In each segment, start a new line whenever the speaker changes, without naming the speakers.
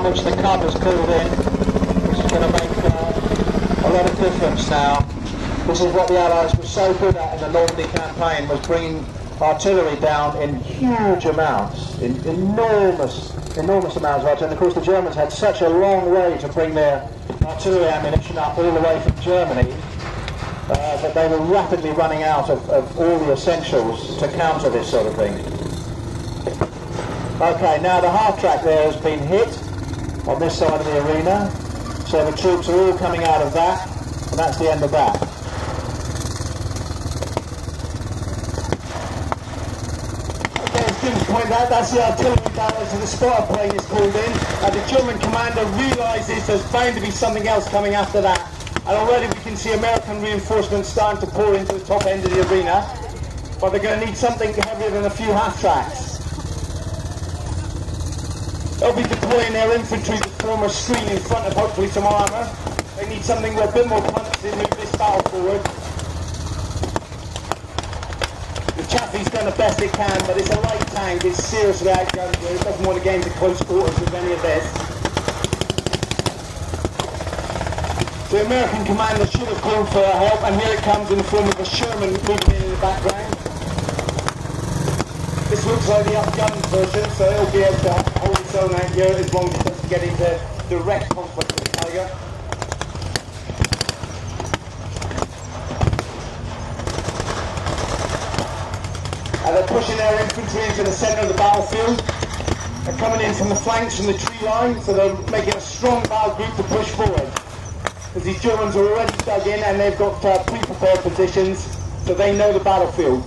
which the cover's called in, which is going to make a lot of difference now. This is what the Allies were so good at in the Normandy campaign, was bringing artillery down in huge amounts, in enormous amounts of artillery. And of course the Germans had such a long way to bring their artillery ammunition up all the way from Germany that they were rapidly running out of all the essentials to counter this sort of thing. Okay, now the half track there has been hit on this side of the arena, so the troops are all coming out of that, and that's the end of that. Okay, as Jim's pointed out, that's the artillery barrage of the spotter plane is called in, and the German commander realises there's bound to be something else coming after that, and already we can see American reinforcements starting to pour into the top end of the arena, but they're going to need something heavier than a few half tracks. They'll be deploying their infantry to form a screen in front of hopefully some armour. They need something with a bit more punch to move this battle forward. The Chaffee's done the best it can, but it's a light tank, it's seriously outgunned here. It doesn't want to get into close quarters with any of this. The American commander should have called for help, and here it comes in the form of a Sherman moving in the background. This looks like the outgunned version, so it'll be able to hold its own out here as long as it doesn't get into direct conflict with the Tiger. And they're pushing their infantry into the centre of the battlefield. They're coming in from the flanks from the tree line, so they're making a strong battle group to push forward. Because these Germans are already dug in and they've got pre-prepared positions, so they know the battlefield.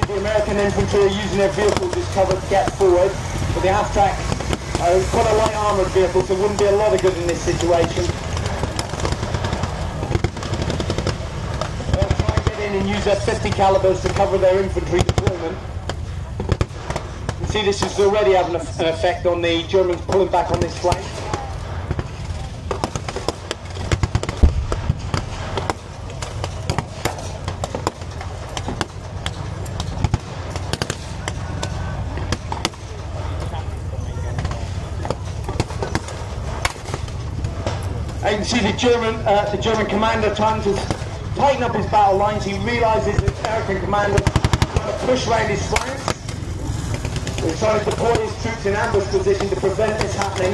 The American infantry are using their vehicles as cover to get forward, but the half track are quite a light armoured vehicle, so it wouldn't be a lot of good in this situation. They'll try and get in and use their 50 calibers to cover their infantry deployment. You can see this is already having an effect on the Germans pulling back on this flank. You can see the German commander trying to tighten up his battle lines. He realises that the American commander is trying to push round his flanks. He's trying to deploy his troops in ambush position to prevent this happening.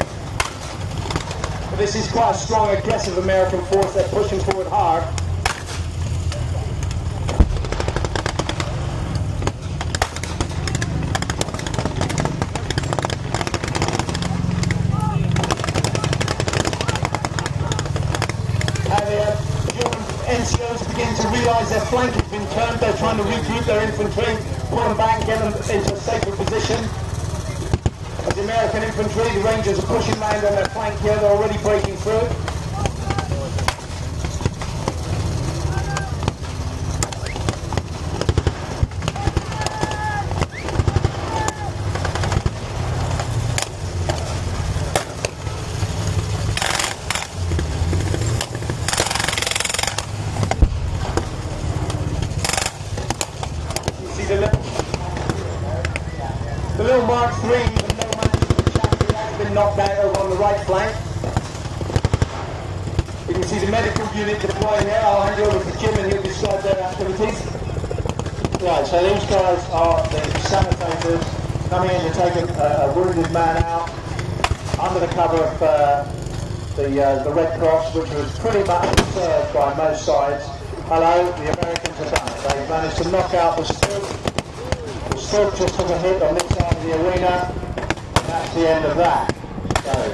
But this is quite a strong, aggressive American force. They're pushing forward hard. NCOs begin to realise their flank has been turned. They're trying to regroup their infantry, pull them back, get them into a safer position. As the American infantry, the Rangers are pushing round on their flank here. They're already breaking through. The little Mark III, even though the Chaffee has been knocked out over on the right flank. You can see the medical unit deploying here. I'll hand you over to Jim and he'll describe their activities. Right, so these guys are the sanitators coming in to take a wounded man out under the cover of the Red Cross, which was pretty much served by most sides. Hello, the Americans have done it. They've managed to knock out the Stoke. The Stoke just took a hit on this side of the arena, and that's the end of that. So.